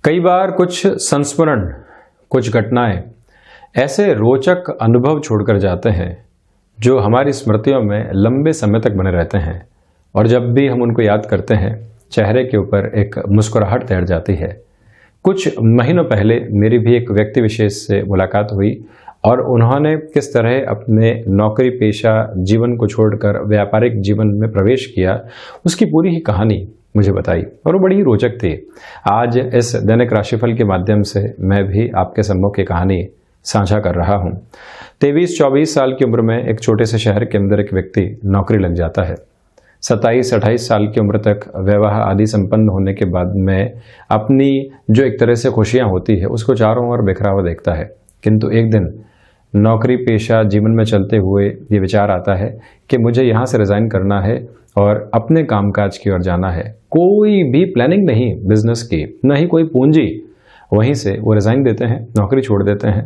कई बार कुछ संस्मरण, कुछ घटनाएं ऐसे रोचक अनुभव छोड़कर जाते हैं जो हमारी स्मृतियों में लंबे समय तक बने रहते हैं और जब भी हम उनको याद करते हैं चेहरे के ऊपर एक मुस्कुराहट तैर जाती है। कुछ महीनों पहले मेरी भी एक व्यक्ति विशेष से मुलाकात हुई और उन्होंने किस तरह अपने नौकरी पेशा जीवन को छोड़कर व्यापारिक जीवन में प्रवेश किया, उसकी पूरी ही कहानी मुझे बताई और वो बड़ी ही रोचक थी। आज इस दैनिक राशिफल के माध्यम से मैं भी आपके सम्मुख की कहानी साझा कर रहा हूँ। 23-24 साल की उम्र में एक छोटे से शहर के अंदर एक व्यक्ति नौकरी लग जाता है। 27-28 साल की उम्र तक विवाह आदि संपन्न होने के बाद में अपनी जो एक तरह से खुशियाँ होती है उसको चारों ओर बिखरा हुआ देखता है। किंतु एक दिन नौकरी पेशा जीवन में चलते हुए ये विचार आता है कि मुझे यहाँ से रिज़ाइन करना है और अपने कामकाज की ओर जाना है। कोई भी प्लानिंग नहीं बिजनेस की, न ही कोई पूंजी। वहीं से वो रिज़ाइन देते हैं, नौकरी छोड़ देते हैं,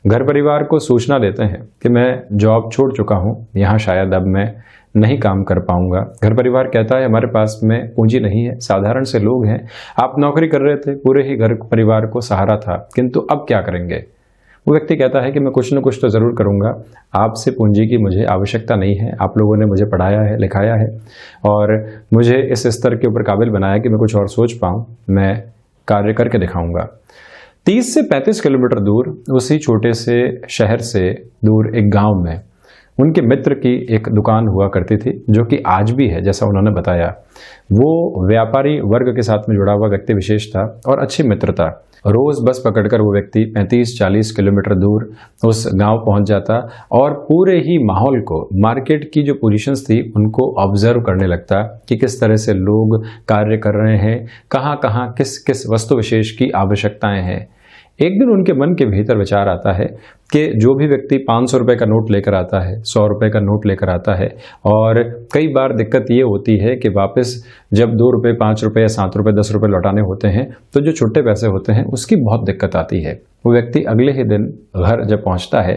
घर परिवार को सूचना देते हैं कि मैं जॉब छोड़ चुका हूँ, यहाँ शायद अब मैं नहीं काम कर पाऊंगा। घर परिवार कहता है हमारे पास में पूंजी नहीं है, साधारण से लोग हैं, आप नौकरी कर रहे थे, पूरे ही घर परिवार को सहारा था, किंतु अब क्या करेंगे। वो व्यक्ति कहता है कि मैं कुछ न कुछ तो ज़रूर करूंगा, आपसे पूंजी की मुझे आवश्यकता नहीं है, आप लोगों ने मुझे पढ़ाया है, लिखाया है और मुझे इस स्तर के ऊपर काबिल बनाया कि मैं कुछ और सोच पाऊँ, मैं कार्य करके दिखाऊंगा। 30 से 35 किलोमीटर दूर उसी छोटे से शहर से दूर एक गांव में उनके मित्र की एक दुकान हुआ करती थी, जो कि आज भी है। जैसा उन्होंने बताया, वो व्यापारी वर्ग के साथ में जुड़ा हुआ व्यक्ति विशेष था और अच्छी मित्रता। रोज बस पकड़कर वो व्यक्ति 35-40 किलोमीटर दूर उस गांव पहुंच जाता और पूरे ही माहौल को, मार्केट की जो पोजीशंस थी उनको ऑब्जर्व करने लगता कि किस तरह से लोग कार्य कर रहे हैं, कहाँ कहाँ किस किस वस्तु विशेष की आवश्यकताएं हैं। एक दिन उनके मन के भीतर विचार आता है कि जो भी व्यक्ति 500 रुपये का नोट लेकर आता है, 100 रुपये का नोट लेकर आता है, और कई बार दिक्कत ये होती है कि वापस जब 2 रुपये, 5 रुपये, 7 रुपये, 10 रुपये लौटाने होते हैं तो जो छुट्टे पैसे होते हैं उसकी बहुत दिक्कत आती है। वो व्यक्ति अगले ही दिन घर जब पहुंचता है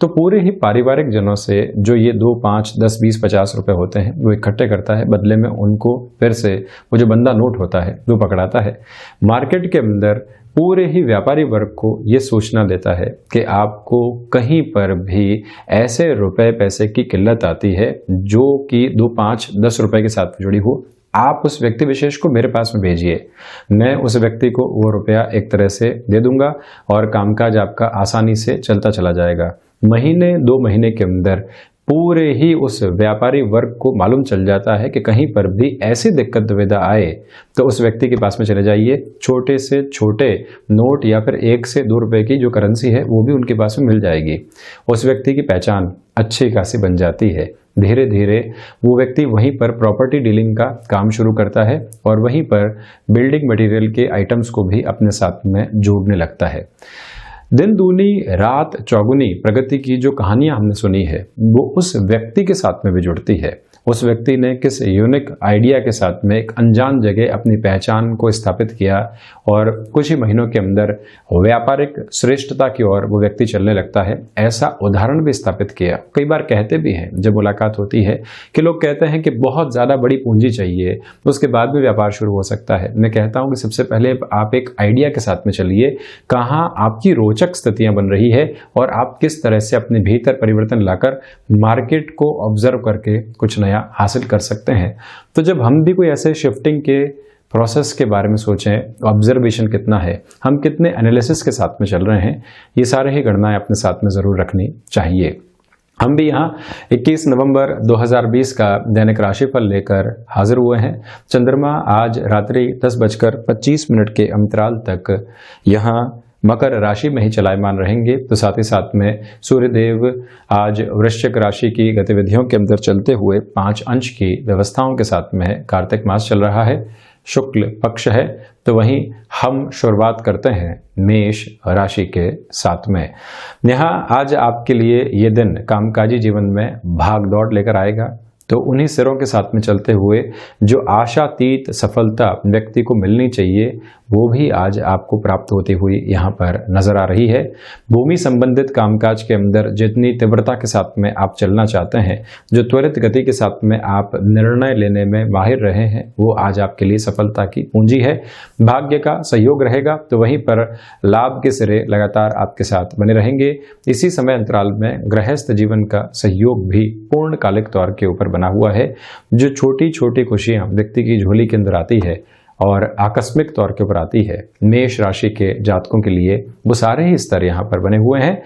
तो पूरे ही पारिवारिक जनों से जो ये 2, 5, 10, 20, 50 रुपये होते हैं वो इकट्ठे करता है। बदले में उनको फिर से वो जो बंदा नोट होता है वो पकड़ाता है। मार्केट के अंदर पूरे ही व्यापारी वर्ग को ये सूचना देता है कि आपको कहीं पर भी ऐसे रुपए पैसे की किल्लत आती है जो कि 2, 5, 10 रुपए के साथ जुड़ी हो, आप उस व्यक्ति विशेष को मेरे पास में भेजिए। मैं उस व्यक्ति को वो रुपया एक तरह से दे दूंगा और कामकाज आपका आसानी से चलता चला जाएगा। महीने 2 महीने के अंदर पूरे ही उस व्यापारी वर्ग को मालूम चल जाता है कि कहीं पर भी ऐसी दिक्कत दुविधा आए तो उस व्यक्ति के पास में चले जाइए। छोटे से छोटे नोट या फिर 1 से 2 रुपए की जो करेंसी है वो भी उनके पास में मिल जाएगी। उस व्यक्ति की पहचान अच्छी खासी बन जाती है। धीरे धीरे वो व्यक्ति वहीं पर प्रॉपर्टी डीलिंग का काम शुरू करता है और वहीं पर बिल्डिंग मटेरियल के आइटम्स को भी अपने साथ में जोड़ने लगता है। दिन दूनी रात चौगुनी प्रगति की जो कहानियां हमने सुनी है वो उस व्यक्ति के साथ में भी जुड़ती है। उस व्यक्ति ने किस यूनिक आइडिया के साथ में एक अनजान जगह अपनी पहचान को स्थापित किया और कुछ ही महीनों के अंदर व्यापारिक श्रेष्ठता की ओर वो व्यक्ति चलने लगता है। ऐसा उदाहरण भी स्थापित किया। कई बार कहते भी हैं जब मुलाकात होती है कि लोग कहते हैं कि बहुत ज़्यादा बड़ी पूंजी चाहिए, उसके बाद में व्यापार शुरू हो सकता है। मैं कहता हूँ कि सबसे पहले आप एक आइडिया के साथ में चलिए, कहाँ आपकी रोचक स्थितियाँ बन रही है और आप किस तरह से अपने भीतर परिवर्तन लाकर मार्केट को ऑब्जर्व करके कुछ नया हासिल कर सकते हैं। तो जब हम भी कोई ऐसे शिफ्टिंग के प्रोसेस के बारे में सोचें, ऑब्जर्वेशन कितना है, हम कितने एनालिसिस के साथ में चल रहे हैं, ये सारे ही गणनाएं अपने साथ में ज़रूर रखनी चाहिए। हम भी यहाँ 21 नवंबर 2020 का दैनिक राशिफल लेकर हाजिर हुए हैं। चंद्रमा आज रात्रि 10:25 के अंतराल तक यहाँ मकर राशि में ही चलायमान रहेंगे। तो साथ ही साथ में सूर्यदेव आज वृश्चिक राशि की गतिविधियों के अंदर चलते हुए 5 अंश की व्यवस्थाओं के साथ में है। कार्तिक मास चल रहा है, शुक्ल पक्ष है। तो वहीं हम शुरुआत करते हैं मेष राशि के साथ में। यहाँ आज आपके लिए ये दिन कामकाजी जीवन में भाग दौड़ लेकर आएगा। तो उन्हीं सिरों के साथ में चलते हुए जो आशातीत सफलता व्यक्ति को मिलनी चाहिए वो भी आज आपको प्राप्त होती हुई यहाँ पर नजर आ रही है। भूमि संबंधित कामकाज के अंदर जितनी तीव्रता के साथ में आप चलना चाहते हैं, जो त्वरित गति के साथ में आप निर्णय लेने में माहिर रहे हैं, वो आज आपके लिए सफलता की पूंजी है। भाग्य का सहयोग रहेगा, तो वहीं पर लाभ के सिरे लगातार आपके साथ बने रहेंगे। इसी समय अंतराल में गृहस्थ जीवन का सहयोग भी पूर्णकालिक तौर के ऊपर बना हुआ है। जो छोटी छोटी खुशियां व्यक्ति की झोली के अंदर आती है और आकस्मिक तौर के ऊपर आती है, मेष राशि के जातकों के लिए वो सारे ही स्तर यहाँ पर बने हुए हैं।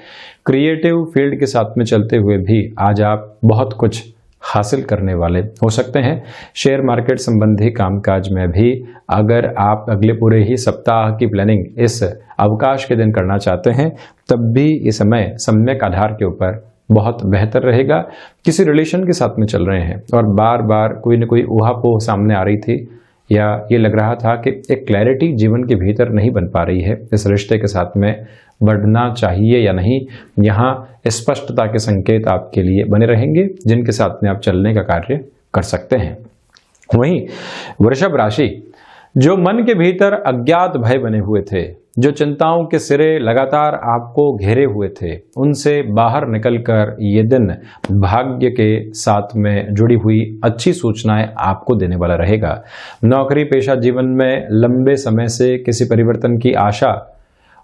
क्रिएटिव फील्ड के साथ में चलते हुए भी आज आप बहुत कुछ हासिल करने वाले हो सकते हैं। शेयर मार्केट संबंधी कामकाज में भी अगर आप अगले पूरे ही सप्ताह की प्लानिंग इस अवकाश के दिन करना चाहते हैं, तब भी ये समय सम्यक आधार के ऊपर बहुत बेहतर रहेगा। किसी रिलेशन के साथ में चल रहे हैं और बार बार कोई न कोई ऊहापोह सामने आ रही थी, या ये लग रहा था कि एक क्लैरिटी जीवन के भीतर नहीं बन पा रही है, इस रिश्ते के साथ में बढ़ना चाहिए या नहीं, यहाँ स्पष्टता के संकेत आपके लिए बने रहेंगे, जिनके साथ में आप चलने का कार्य कर सकते हैं। वहीं वृषभ राशि, जो मन के भीतर अज्ञात भय बने हुए थे, जो चिंताओं के सिरे लगातार आपको घेरे हुए थे, उनसे बाहर निकलकर ये दिन भाग्य के साथ में जुड़ी हुई अच्छी सूचनाएं आपको देने वाला रहेगा। नौकरी पेशा जीवन में लंबे समय से किसी परिवर्तन की आशा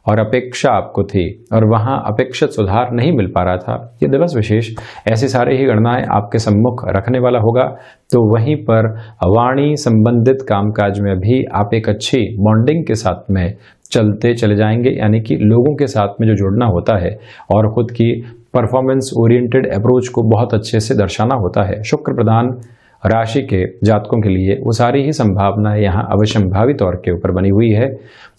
और अपेक्षा आपको थी और वहां अपेक्षित सुधार नहीं मिल पा रहा था, ये दिवस विशेष ऐसी सारी ही गणनाएं आपके सम्मुख रखने वाला होगा। तो वहीं पर वाणी संबंधित कामकाज में भी आप एक अच्छी बॉन्डिंग के साथ में चलते चले जाएंगे, यानी कि लोगों के साथ में जो जुड़ना होता है और खुद की परफॉर्मेंस ओरिएंटेड अप्रोच को बहुत अच्छे से दर्शाना होता है। शुक्र प्रधान राशि के जातकों के लिए वो सारी ही संभावनाएं यहाँ अवश्यंभावी तौर के ऊपर बनी हुई है।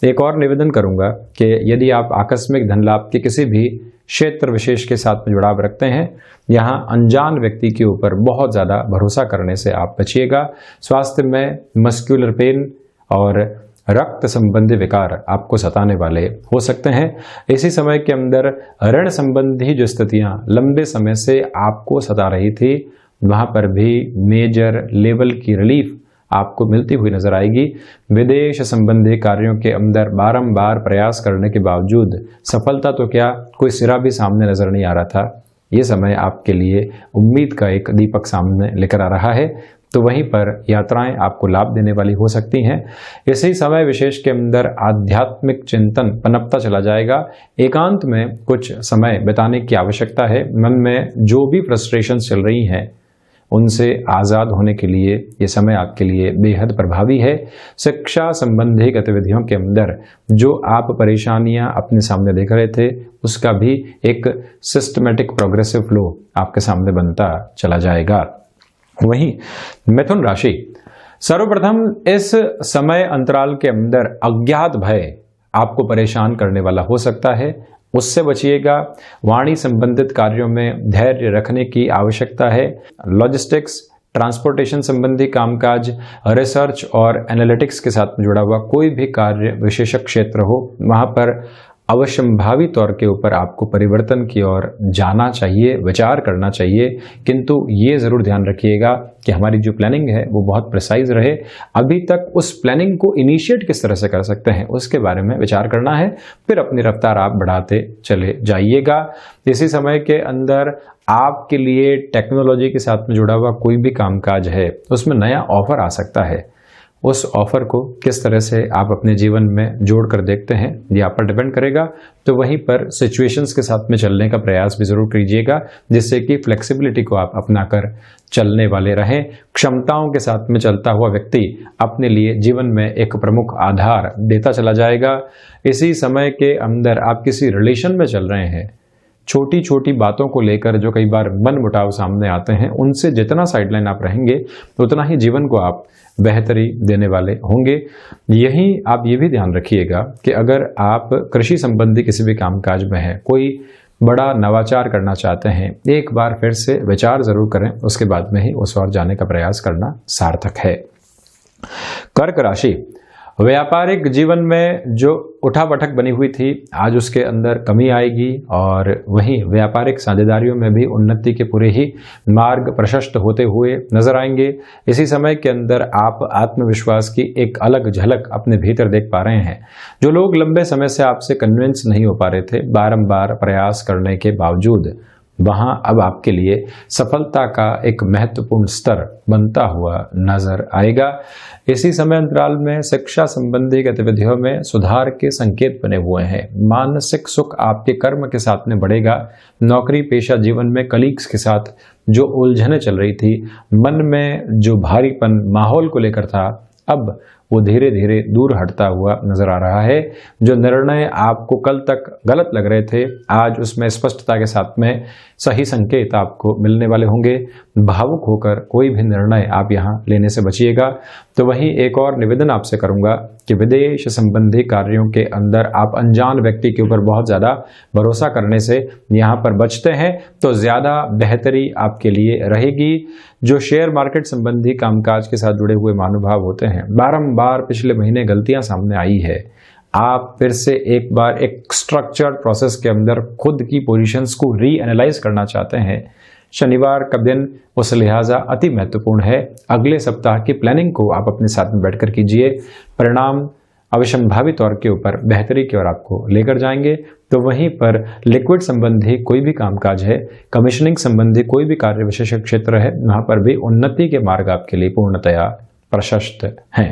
एक और निवेदन करूंगा कि यदि आप आकस्मिक धन लाभ के किसी भी क्षेत्र विशेष के साथ में जुड़ाव रखते हैं, यहाँ अनजान व्यक्ति के ऊपर बहुत ज़्यादा भरोसा करने से आप बचिएगा। स्वास्थ्य में मस्क्यूलर पेन और रक्त संबंधी विकार आपको सताने वाले हो सकते हैं। इसी समय के अंदर ऋण संबंधी जो स्थितियां लंबे समय से आपको सता रही थी, वहां पर भी मेजर लेवल की रिलीफ आपको मिलती हुई नजर आएगी। विदेश संबंधी कार्यों के अंदर बारंबार प्रयास करने के बावजूद सफलता तो क्या, कोई सिरा भी सामने नजर नहीं आ रहा था। ये समय आपके लिए उम्मीद का एक दीपक सामने लेकर आ रहा है, तो वहीं पर यात्राएं आपको लाभ देने वाली हो सकती हैं। इसी समय विशेष के अंदर आध्यात्मिक चिंतन पनपता चला जाएगा। एकांत में कुछ समय बिताने की आवश्यकता है। मन में जो भी फ्रस्ट्रेशंस चल रही हैं, उनसे आज़ाद होने के लिए ये समय आपके लिए बेहद प्रभावी है। शिक्षा संबंधी गतिविधियों के अंदर जो आप परेशानियां अपने सामने देख रहे थे, उसका भी एक सिस्टमेटिक प्रोग्रेसिव फ्लो आपके सामने बनता चला जाएगा। वहीं मिथुन राशि, सर्वप्रथम इस समय अंतराल के अंदर अज्ञात भय आपको परेशान करने वाला हो सकता है, उससे बचिएगा। वाणी संबंधित कार्यों में धैर्य रखने की आवश्यकता है। लॉजिस्टिक्स, ट्रांसपोर्टेशन संबंधी कामकाज, रिसर्च और एनालिटिक्स के साथ में जुड़ा हुआ कोई भी कार्य विशेषक क्षेत्र हो, वहां पर अवश्यंभावी तौर के ऊपर आपको परिवर्तन की ओर जाना चाहिए, विचार करना चाहिए। किंतु ये जरूर ध्यान रखिएगा कि हमारी जो प्लानिंग है वो बहुत प्रिसाइज रहे। अभी तक उस प्लानिंग को इनिशिएट किस तरह से कर सकते हैं, उसके बारे में विचार करना है, फिर अपनी रफ्तार आप बढ़ाते चले जाइएगा। इसी समय के अंदर आपके लिए टेक्नोलॉजी के साथ में जुड़ा हुआ कोई भी कामकाज है, उसमें नया ऑफर आ सकता है। उस ऑफर को किस तरह से आप अपने जीवन में जोड़ कर देखते हैं, ये आप पर डिपेंड करेगा। तो वहीं पर सिचुएशंस के साथ में चलने का प्रयास भी जरूर कीजिएगा, जिससे कि फ्लेक्सिबिलिटी को आप अपनाकर चलने वाले रहें। क्षमताओं के साथ में चलता हुआ व्यक्ति अपने लिए जीवन में एक प्रमुख आधार देता चला जाएगा। इसी समय के अंदर आप किसी रिलेशन में चल रहे हैं, छोटी छोटी बातों को लेकर जो कई बार मन मुटाव सामने आते हैं, उनसे जितना साइडलाइन आप रहेंगे, उतना ही जीवन को आप बेहतरी देने वाले होंगे। यही आप ये भी ध्यान रखिएगा कि अगर आप कृषि संबंधी किसी भी कामकाज में हैं, कोई बड़ा नवाचार करना चाहते हैं, एक बार फिर से विचार जरूर करें, उसके बाद में ही उस ओर जाने का प्रयास करना सार्थक है। कर्क राशि, व्यापारिक जीवन में जो उठापटक बनी हुई थी आज उसके अंदर कमी आएगी और वहीं व्यापारिक साझेदारियों में भी उन्नति के पूरे ही मार्ग प्रशस्त होते हुए नजर आएंगे। इसी समय के अंदर आप आत्मविश्वास की एक अलग झलक अपने भीतर देख पा रहे हैं। जो लोग लंबे समय से आपसे कन्विंस नहीं हो पा रहे थे, बारंबार प्रयास करने के बावजूद वहां अब आपके लिए सफलता का एक महत्वपूर्ण स्तर बनता हुआ नजर आएगा। इसी समय अंतराल में शिक्षा संबंधी गतिविधियों में सुधार के संकेत बने हुए हैं। मानसिक सुख आपके कर्म के साथ में बढ़ेगा। नौकरी पेशा जीवन में कलीग्स के साथ जो उलझनें चल रही थी, मन में जो भारीपन माहौल को लेकर था, अब वो धीरे धीरे दूर हटता हुआ नजर आ रहा है। जो निर्णय आपको कल तक गलत लग रहे थे, आज उसमें स्पष्टता के साथ में सही संकेत आपको मिलने वाले होंगे। भावुक होकर कोई भी निर्णय आप यहाँ लेने से बचिएगा। तो वहीं एक और निवेदन आपसे करूंगा कि विदेश संबंधी कार्यों के अंदर आप अनजान व्यक्ति के ऊपर बहुत ज़्यादा भरोसा करने से यहाँ पर बचते हैं तो ज़्यादा बेहतरी आपके लिए रहेगी। जो शेयर मार्केट संबंधी कामकाज के साथ जुड़े हुए महानुभाव होते हैं, बारंबार पिछले महीने गलतियां सामने आई है, आप फिर से एक बार एक स्ट्रक्चर्ड प्रोसेस के अंदर खुद की पोजीशंस को रीएनालाइज करना चाहते हैं। शनिवार का दिन उस लिहाजा अति महत्वपूर्ण है। अगले सप्ताह की प्लानिंग को आप अपने साथ में बैठकर कीजिए। परिणाम अविसंभावी तौर के ऊपर बेहतरी की ओर आपको लेकर जाएंगे। तो वहीं पर लिक्विड संबंधी कोई भी कामकाज है, कमीशनिंग संबंधी कोई भी कार्य विशेष क्षेत्र है, वहां पर भी उन्नति के मार्ग आपके लिए पूर्णतया प्रशस्त हैं।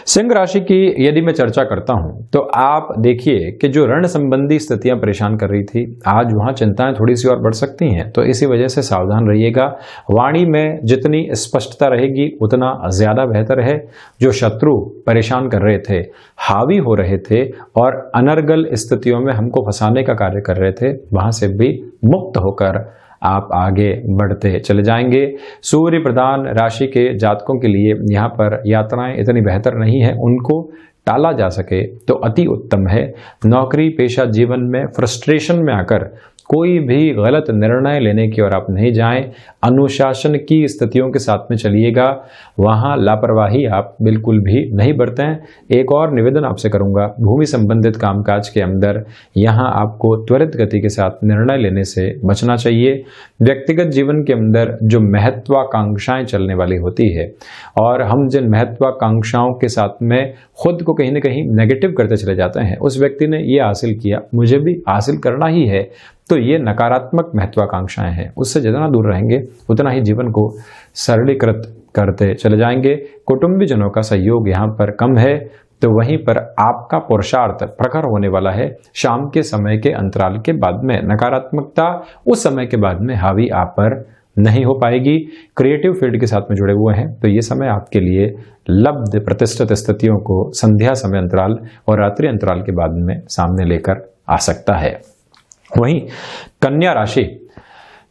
सिंह राशि की यदि मैं चर्चा करता हूं तो आप देखिए कि जो ऋण संबंधी स्थितियां परेशान कर रही थी, आज वहां चिंताएं थोड़ी सी और बढ़ सकती हैं। तो इसी वजह से सावधान रहिएगा। वाणी में जितनी स्पष्टता रहेगी उतना ज्यादा बेहतर है। जो शत्रु परेशान कर रहे थे, हावी हो रहे थे और अनर्गल स्थितियों में हमको फंसाने का कार्य कर रहे थे, वहां से भी मुक्त होकर आप आगे बढ़ते चले जाएंगे। सूर्य प्रधान राशि के जातकों के लिए यहाँ पर यात्राएं इतनी बेहतर नहीं है, उनको टाला जा सके तो अति उत्तम है। नौकरी पेशा जीवन में फ्रस्ट्रेशन में आकर कोई भी गलत निर्णय लेने की ओर आप नहीं जाएं। अनुशासन की स्थितियों के साथ में चलिएगा, वहां लापरवाही आप बिल्कुल भी नहीं बरतें। एक और निवेदन आपसे करूंगा, भूमि संबंधित कामकाज के अंदर यहां आपको त्वरित गति के साथ निर्णय लेने से बचना चाहिए। व्यक्तिगत जीवन के अंदर जो महत्वाकांक्षाएं चलने वाली होती है और हम जिन महत्वाकांक्षाओं के साथ में खुद को कहीं ना कहीं नेगेटिव करते चले जाते हैं, उस व्यक्ति ने ये हासिल किया, मुझे भी हासिल करना ही है, तो ये नकारात्मक महत्वाकांक्षाएं हैं। उससे जितना दूर रहेंगे उतना ही जीवन को सरलीकृत करते चले जाएंगे। कुटुंबीजनों का सहयोग यहाँ पर कम है, तो वहीं पर आपका पुरुषार्थ प्रखर होने वाला है। शाम के समय के अंतराल के बाद में नकारात्मकता उस समय के बाद में हावी आप पर नहीं हो पाएगी। क्रिएटिव फील्ड के साथ में जुड़े हुए हैं तो ये समय आपके लिए लब्ध प्रतिष्ठित स्थितियों को संध्या समय अंतराल और रात्रि अंतराल के बाद में सामने लेकर आ सकता है। वहीं कन्या राशि,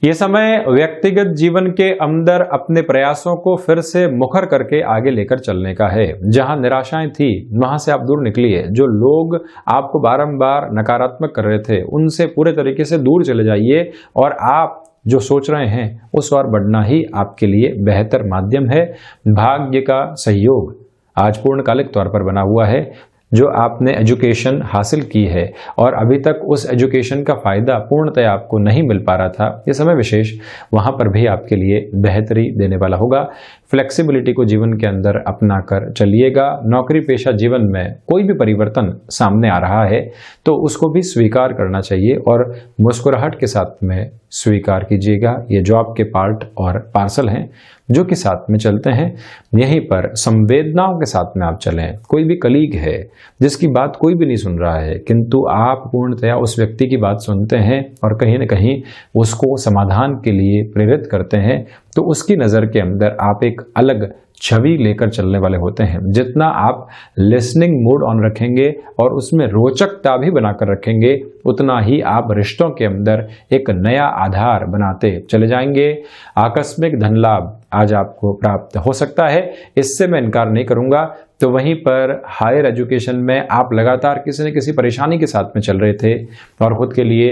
ये समय व्यक्तिगत जीवन के अंदर अपने प्रयासों को फिर से मुखर करके आगे लेकर चलने का है। जहां निराशाएं थी वहां से आप दूर निकलिए। जो लोग आपको बारंबार नकारात्मक कर रहे थे उनसे पूरे तरीके से दूर चले जाइए और आप जो सोच रहे हैं उस ओर बढ़ना ही आपके लिए बेहतर माध्यम है। भाग्य का सहयोग आज पूर्णकालिक तौर पर बना हुआ है। जो आपने एजुकेशन हासिल की है और अभी तक उस एजुकेशन का फायदा पूर्णतः आपको नहीं मिल पा रहा था, ये समय विशेष वहां पर भी आपके लिए बेहतरी देने वाला होगा। फ्लेक्सिबिलिटी को जीवन के अंदर अपना कर चलिएगा। नौकरी पेशा जीवन में कोई भी परिवर्तन सामने आ रहा है तो उसको भी स्वीकार करना चाहिए और मुस्कुराहट के साथ में स्वीकार कीजिएगा। ये जॉब के पार्ट और पार्सल हैं जो कि साथ में चलते हैं। यहीं पर संवेदनाओं के साथ में आप चलें। कोई भी कलीग है जिसकी बात कोई भी नहीं सुन रहा है, किंतु आप पूर्णतया उस व्यक्ति की बात सुनते हैं और कहीं न कहीं उसको समाधान के लिए प्रेरित करते हैं, तो उसकी नज़र के अंदर आप एक अलग छवि लेकर चलने वाले होते हैं। जितना आप लिसनिंग मोड ऑन रखेंगे और उसमें रोचकता भी बनाकर रखेंगे, उतना ही आप रिश्तों के अंदर एक नया आधार बनाते चले जाएंगे। आकस्मिक धन लाभ आज आपको प्राप्त हो सकता है, इससे मैं इनकार नहीं करूंगा। तो वहीं पर हायर एजुकेशन में आप लगातार किसी न किसी परेशानी के साथ में चल रहे थे और खुद के लिए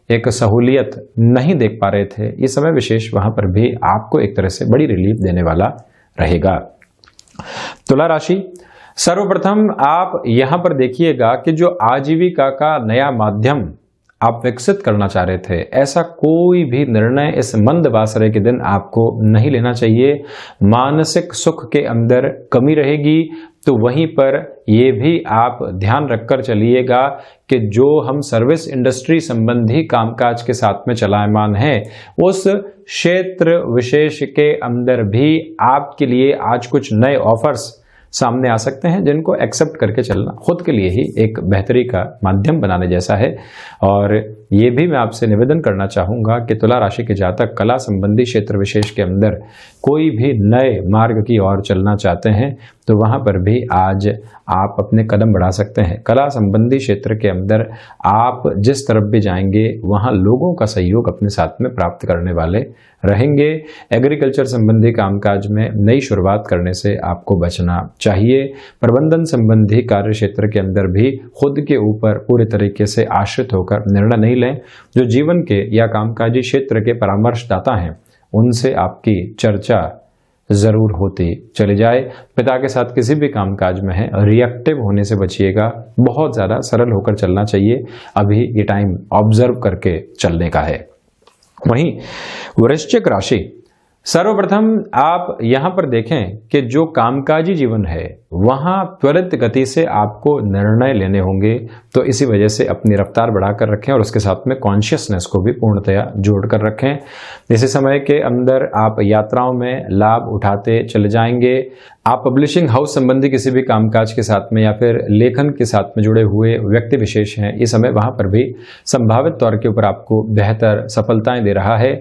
एक सहूलियत नहीं देख पा रहे थे, ये समय विशेष वहां पर भी आपको एक तरह से बड़ी रिलीफ देने वाला रहेगा। तुला राशि, सर्वप्रथम आप यहां पर देखिएगा कि जो आजीविका का नया माध्यम आप विकसित करना चाह रहे थे, ऐसा कोई भी निर्णय इस मंद वासरे के दिन आपको नहीं लेना चाहिए। मानसिक सुख के अंदर कमी रहेगी, तो वहीं पर ये भी आप ध्यान रखकर चलिएगा कि जो हम सर्विस इंडस्ट्री संबंधी कामकाज के साथ में चलायमान हैं, उस क्षेत्र विशेष के अंदर भी आपके लिए आज कुछ नए ऑफर्स सामने आ सकते हैं, जिनको एक्सेप्ट करके चलना खुद के लिए ही एक बेहतरी का माध्यम बनाने जैसा है। और ये भी मैं आपसे निवेदन करना चाहूँगा कि तुला राशि के जातक कला संबंधी क्षेत्र विशेष के अंदर कोई भी नए मार्ग की ओर चलना चाहते हैं, तो वहाँ पर भी आज आप अपने कदम बढ़ा सकते हैं। कला संबंधी क्षेत्र के अंदर आप जिस तरफ भी जाएंगे, वहाँ लोगों का सहयोग अपने साथ में प्राप्त करने वाले रहेंगे। एग्रीकल्चर संबंधी कामकाज में नई शुरुआत करने से आपको बचना चाहिए। प्रबंधन संबंधी कार्य क्षेत्र के अंदर भी खुद के ऊपर पूरे तरीके से आश्रित होकर निर्णय नहीं लें। जो जीवन के या कामकाजी क्षेत्र के परामर्शदाता हैं, उनसे आपकी चर्चा जरूर होती चली जाए। पिता के साथ किसी भी कामकाज में है, रिएक्टिव होने से बचिएगा। बहुत ज़्यादा सरल होकर चलना चाहिए। अभी ये टाइम ऑब्जर्व करके चलने का है। वहीं वृश्चिक राशि, सर्वप्रथम आप यहां पर देखें कि जो कामकाजी जीवन है, वहां त्वरित गति से आपको निर्णय लेने होंगे, तो इसी वजह से अपनी रफ्तार बढ़ाकर रखें और उसके साथ में कॉन्शियसनेस को भी पूर्णतया जोड़कर रखें। इसी समय के अंदर आप यात्राओं में लाभ उठाते चले जाएंगे। आप पब्लिशिंग हाउस संबंधी किसी भी कामकाज के साथ में या फिर लेखन के साथ में जुड़े हुए व्यक्ति विशेष हैं, इस समय वहां पर भी संभावित तौर के ऊपर आपको बेहतर सफलताएं दे रहा है।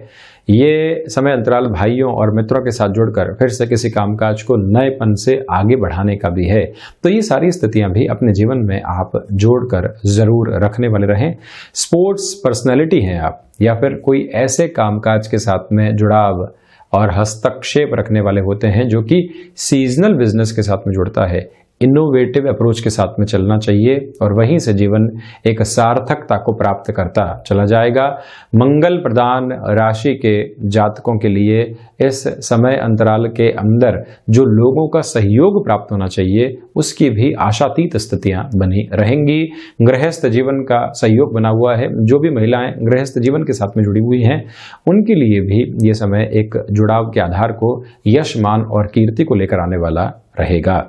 ये समय अंतराल भाइयों और मित्रों के साथ जुड़कर फिर से किसी कामकाज को नएपन से आगे बढ़ाने का भी है। तो ये सारी स्थितियां भी अपने जीवन में आप जोड़कर जरूर रखने वाले रहें। स्पोर्ट्स पर्सनैलिटी हैं आप, या फिर कोई ऐसे कामकाज के साथ में जुड़ाव और हस्तक्षेप रखने वाले होते हैं जो कि सीजनल बिजनेस के साथ में जुड़ता है, इनोवेटिव अप्रोच के साथ में चलना चाहिए और वहीं से जीवन एक सार्थकता को प्राप्त करता चला जाएगा। मंगल प्रदान राशि के जातकों के लिए इस समय अंतराल के अंदर जो लोगों का सहयोग प्राप्त होना चाहिए, उसकी भी आशातीत स्थितियां बनी रहेंगी। गृहस्थ जीवन का सहयोग बना हुआ है। जो भी महिलाएं गृहस्थ जीवन के साथ में जुड़ी हुई हैं, उनके लिए भी ये समय एक जुड़ाव के आधार को यश, मान और कीर्ति को लेकर आने वाला रहेगा।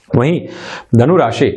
वहीं धनु राशि,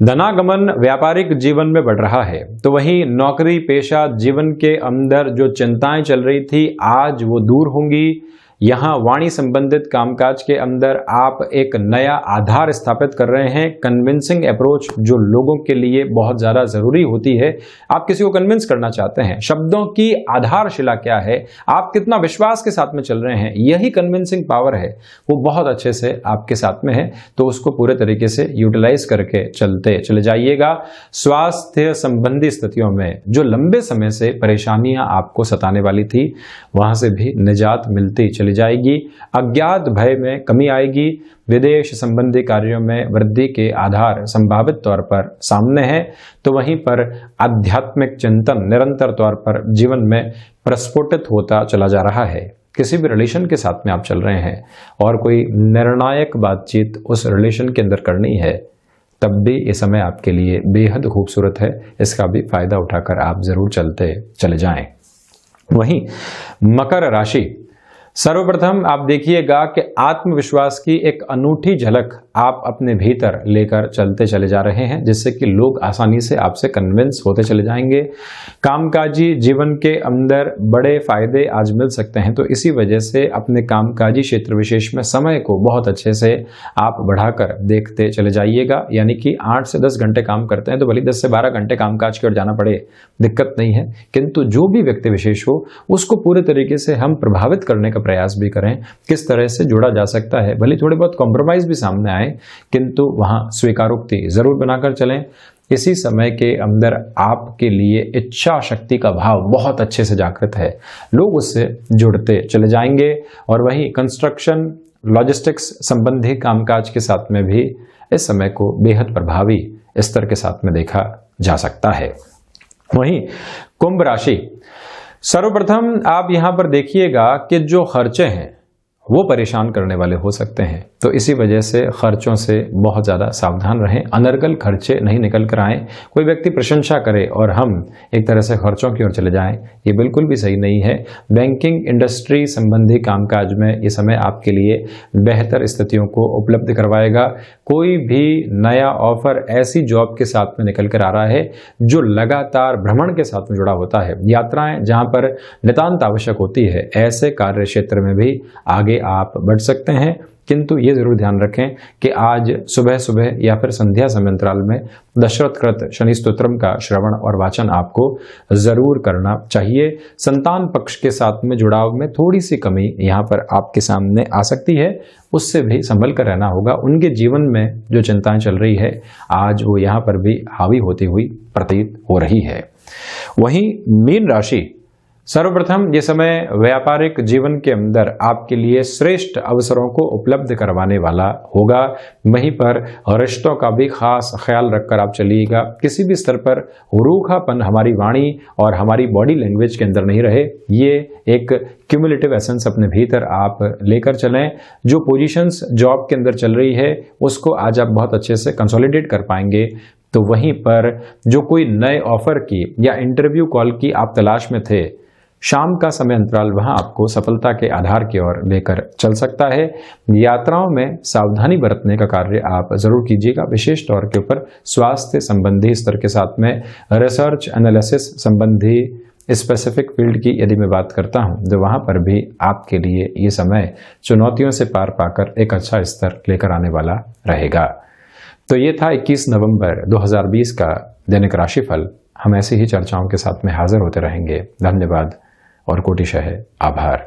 धनागमन व्यापारिक जीवन में बढ़ रहा है, तो वहीं नौकरी पेशा जीवन के अंदर जो चिंताएं चल रही थी, आज वो दूर होंगी। यहाँ वाणी संबंधित कामकाज के अंदर आप एक नया आधार स्थापित कर रहे हैं। कन्विंसिंग अप्रोच जो लोगों के लिए बहुत ज़्यादा ज़रूरी होती है, आप किसी को कन्विंस करना चाहते हैं। शब्दों की आधारशिला क्या है, आप कितना विश्वास के साथ में चल रहे हैं, यही कन्विंसिंग पावर है, वो बहुत अच्छे से आपके साथ में है। तो उसको पूरे तरीके से यूटिलाइज करके चलते चले जाइएगा। स्वास्थ्य संबंधी स्थितियों में जो लंबे समय से परेशानियां आपको सताने वाली थी, वहां से भी निजात मिलती चली जाएगी। अज्ञात भय में कमी आएगी। विदेश संबंधी कार्यों में वृद्धि के आधार संभावित तौर पर सामने हैं। तो वहीं पर आध्यात्मिक चिंतन निरंतर तौर पर जीवन में प्रस्फुटित होता चला जा रहा है। किसी भी रिलेशन के साथ में आप चल रहे हैं और कोई निर्णायक बातचीत उस रिलेशन के अंदर करनी है, तब भी ये समय आपके लिए बेहद खूबसूरत है। इसका भी फायदा उठाकर आप जरूर चलते चले जाएं। वहीं मकर राशि, सर्वप्रथम आप देखिएगा कि आत्मविश्वास की एक अनूठी झलक आप अपने भीतर लेकर चलते चले जा रहे हैं, जिससे कि लोग आसानी से आपसे कन्विंस होते चले जाएंगे। कामकाजी जीवन के अंदर बड़े फायदे आज मिल सकते हैं, तो इसी वजह से अपने कामकाजी क्षेत्र विशेष में समय को बहुत अच्छे से आप बढ़ाकर देखते चले जाइएगा। यानी कि 8 से 10 घंटे काम करते हैं तो भले 10 से 12 घंटे कामकाज की ओर जाना पड़े, दिक्कत नहीं है, किंतु जो भी व्यक्ति विशेष हो उसको पूरे तरीके से हम प्रभावित करने का प्रयास भी करें। किस तरह से जोड़ा जा सकता है, भले थोड़े बहुत कॉम्प्रोमाइज भी सामने आए, किंतु वहां स्वीकारोक्ति जरूर बनाकर चलें। इसी समय के अंदर आपके लिए इच्छा शक्ति का भाव बहुत अच्छे से जागृत है, लोग उससे जुड़ते चले जाएंगे। और वहीं कंस्ट्रक्शन, लॉजिस्टिक्स संबंधी कामकाज के साथ में भी इस समय को बेहद प्रभावी स्तर के साथ में देखा जा सकता है। वहीं कुंभ राशि, सर्वप्रथम आप यहां पर देखिएगा कि जो खर्चे हैं वो परेशान करने वाले हो सकते हैं। तो इसी वजह से खर्चों से बहुत ज़्यादा सावधान रहें, अनर्गल खर्चे नहीं निकल कर आएँ। कोई व्यक्ति प्रशंसा करे और हम एक तरह से खर्चों की ओर चले जाएं, ये बिल्कुल भी सही नहीं है। बैंकिंग इंडस्ट्री संबंधी कामकाज में ये समय आपके लिए बेहतर स्थितियों को उपलब्ध करवाएगा। कोई भी नया ऑफर ऐसी जॉब के साथ में निकल कर आ रहा है जो लगातार भ्रमण के साथ में जुड़ा होता है, यात्राएं जहां पर नितांत आवश्यक होती है, ऐसे कार्य क्षेत्र में भी आगे आप बढ़ सकते हैं। किंतु ये जरूर ध्यान रखें कि आज सुबह सुबह या फिर संध्या समय अंतराल में दशरथ कृत शनि स्तोत्रम का श्रवण और वाचन आपको जरूर करना चाहिए। संतान पक्ष के साथ में जुड़ाव में थोड़ी सी कमी यहाँ पर आपके सामने आ सकती है, उससे भी संभल कर रहना होगा। उनके जीवन में जो चिंताएं चल रही है आज वो यहाँ पर भी हावी होती हुई प्रतीत हो रही है। वहीं मीन राशि, सर्वप्रथम ये समय व्यापारिक जीवन के अंदर आपके लिए श्रेष्ठ अवसरों को उपलब्ध करवाने वाला होगा। वहीं पर रिश्तों का भी खास ख्याल रखकर आप चलिएगा। किसी भी स्तर पर रूखापन हमारी वाणी और हमारी बॉडी लैंग्वेज के अंदर नहीं रहे, ये एक क्यूमुलेटिव एसेंस अपने भीतर आप लेकर चलें। जो पोजीशंस जॉब के अंदर चल रही है उसको आज आप बहुत अच्छे से कंसोलिडेट कर पाएंगे। तो वहीं पर जो कोई नए ऑफर की या इंटरव्यू कॉल की आप तलाश में थे, शाम का समय अंतराल वहां आपको सफलता के आधार की ओर लेकर चल सकता है। यात्राओं में सावधानी बरतने का कार्य आप जरूर कीजिएगा, विशेष तौर के ऊपर स्वास्थ्य संबंधी स्तर के साथ में रिसर्च एनालिसिस संबंधी स्पेसिफिक फील्ड की यदि मैं बात करता हूं तो वहां पर भी आपके लिए ये समय चुनौतियों से पार पाकर एक अच्छा स्तर लेकर आने वाला रहेगा। तो ये था 21 नवंबर 2020 का दैनिक राशिफल। हम ऐसी ही चर्चाओं के साथ में हाजिर होते रहेंगे। धन्यवाद और कोटिशः आभार।